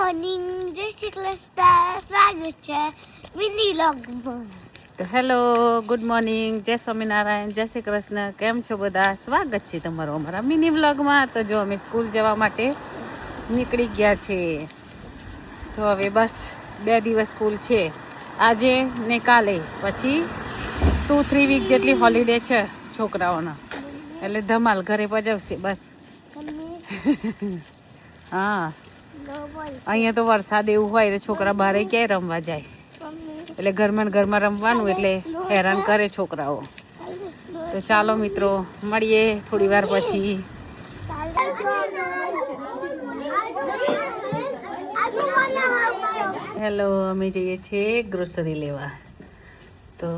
Morning, જય શ્રી કૃષ્ણ. સ્વાગત છે મિની વ્લોગમાં. તો હેલો, ગુડ મોર્નિંગ, જય સ્વામિનારાયણ, જય શ્રી કૃષ્ણ. કેમ છો બધા? સ્વાગત છે તમારું અમારા મિની વ્લોગમાં. તો જો અમે સ્કૂલ જવા માટે નીકળી ગયા છે. તો હવે બસ 2 દિવસ સ્કૂલ છે, આજે ને કાલે. પછી 2-3 વીક જેટલી હોલિડે છે છોકરાઓના, એટલે ધમાલ ઘરે પજવશે બસ. હા, અહીંયા તો વરસાદ એવું હોય એટલે છોકરા બહાર ક્યાંય રમવા જાય, એટલે ઘરમાં ને ઘરમાં રમવાનું, એટલે હેરાન કરે છોકરાઓ. તો ચાલો મિત્રો, મળીએ થોડી વાર પછી. હેલો, અમે જઈએ છીએ ગ્રોસરી લેવા. તો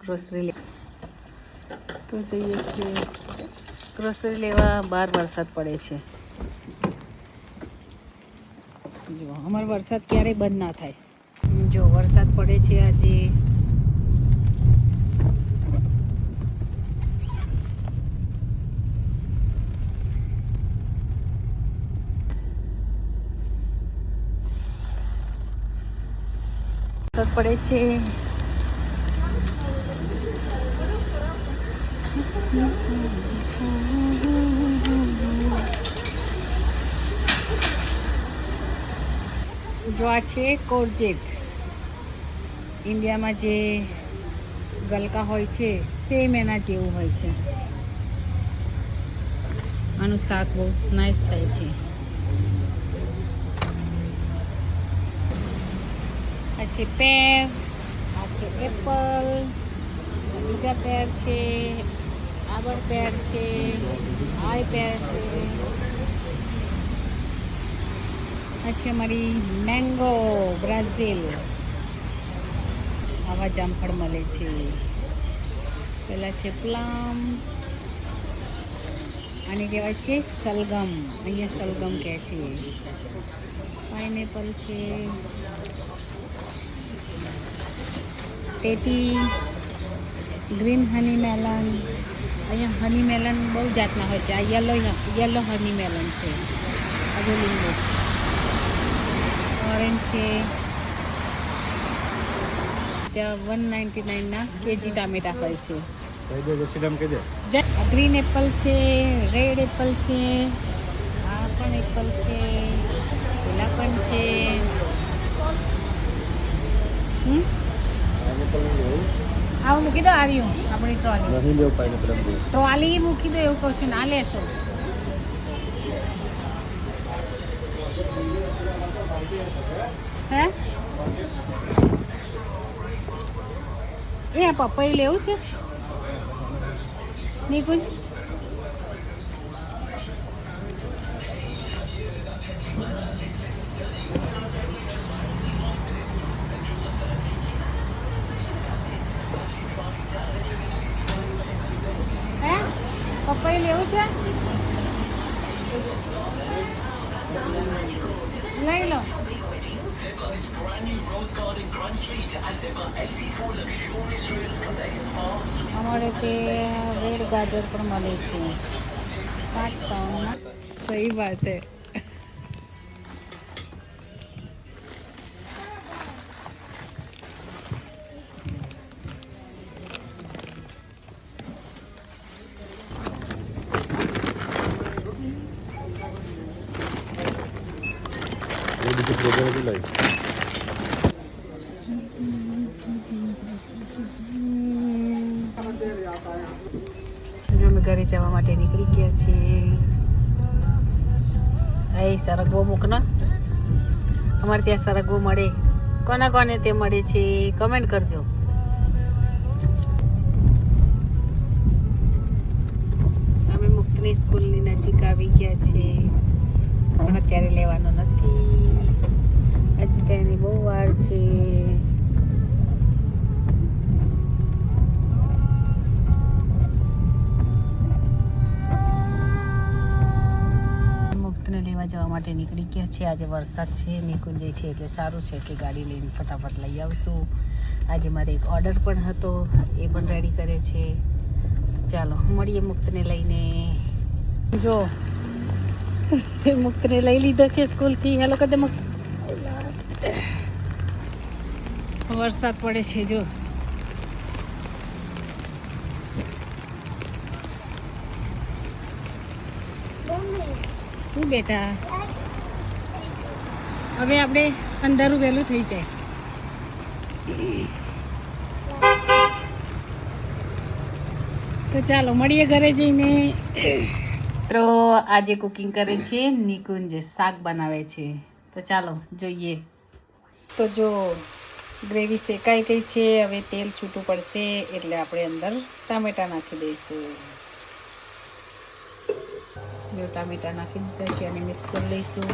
ગ્રોસરી તો જઈએ છીએ ગ્રોસરી લેવા. બહાર વરસાદ પડે છે. જો અમારો વરસાદ ક્યારેય બંધ ના થાય. જો વરસાદ પડે છે આજે. વરસાદ પડે છે. જો આ છે કોર્જેટ. ઇન્ડિયામાં જે ગલકા હોય છે સેમ એના જેવું હોય છે. આનું શાક બહુ નાઇસ થાય છે. આ છે પેર, આ છે એપલ, બીજા પેર છે, આબર પેર છે, આ પેર છે. આ છે અમારી મેંગો બ્રાઝિલ. આવા જામફળ મળે છે. પેલા છે પ્લમ, આને કહેવાય છે સલગમ. અહીંયા સલગમ કહે છે. પાઇનેપલ છે, ટેટી, ગ્રીન હની મેલન. અહીંયા હની મેલન બહુ જાતના હોય છે. આ યલો હની મેલન છે. હજુ લીંબુ, ઓરેન્જ છે. ત્યાં 199 કેજી ટામેટા હોય છે. ગ્રીન એપલ છે, રેડ એપલ છે, આ પણ એપલ છે, પેલા પણ છે. આવું મૂકી દો. આવ્યું આપણી ટ્રોલી મૂકી દો. એવું કહું છું, ના લેશો. હે એ પપૈયું લેવું છે નિકુંજ? હે પપૈયું લેવું છે? લઈ લો. અમારે તે રેડ ગાજર પણ મળે છે 5 પાઉન્ડમાં. સહી વાત હે. અમે ઘરે જવા માટે નીકળી ગયા છીએ. એ સરગવો મૂકના. અમારે ત્યાં સરગવો મળે. કોને કોને તે મળે છે કમેન્ટ કરજો. અમે મુક્તની સ્કૂલની નજીક આવી ગયા છે, પણ અત્યારે લેવાનો નથી. હજી તેની બહુ વાર છે. લેવા જવા માટે નીકળી ગયા છે. આજે વરસાદ છે, નિકુંજય છે, એટલે સારું છે કે ગાડી લઈને ફટાફટ લઈ આવશું. આજે મારે એક ઓર્ડર પણ હતો, એ પણ રેડી કર્યો છે. ચાલો મળીએ મુક્તને લઈને. જો મુક્તને લઈ લીધો છે સ્કૂલથી. હેલો કદે મુક્ત. વરસાદ પડે છે જો. શું બેટા, હવે આપણે અંધારું વહેલું થઈ જાય. તો ચાલો મળીએ ઘરે જઈને. તો આજે કુકિંગ કરે છે નિકુંજ, શાક બનાવે છે. તો ચાલો જોઈએ. તો જો ગ્રેવી શેકાઈ ગઈ છે. હવે તેલ છૂટું પડશે એટલે આપણે અંદર ટામેટા નાખી દઈશું. જો ટામેટા નાખી દીધા છે અને મિક્સ કરી લઈશું.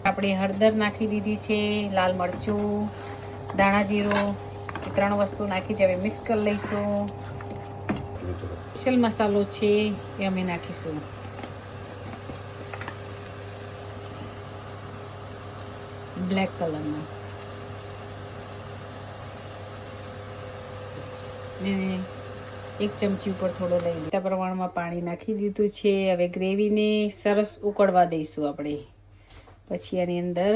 આપણે હળદર નાખી દીધી છે, લાલ મરચું, ધાણા જીરું, 3 વસ્તુ નાખી છે. હવે મિક્સ કરી લઈશું. સ્પેશિયલ મસાલો છે એ અમે નાખીશું. બ્લેક કલરનો. ને 1 ચમચી ઉપર થોડો લઈ લીધા પ્રમાણમાં પાણી નાખી દીધું છે. હવે ગ્રેવીને સરસ ઉકળવા દઈશું આપણે. પછી આની અંદર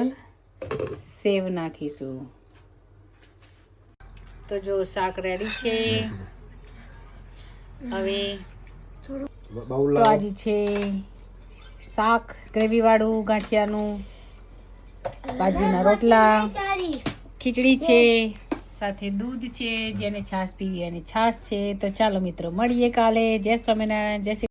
સેવ નાખીશું. તો જો શાક રેડી છે. હવે તો આજે છે શાક ગ્રેવી વાળું ગાંઠિયાનું, ભાજીના રોટલા, ખીચડી છે, સાથે દૂધ છે. જેને છાશ પીવી અને છાશ છે. તો ચાલો મિત્રો મળીએ કાલે. જય સ્વામિનારાયણ. જય શ્રી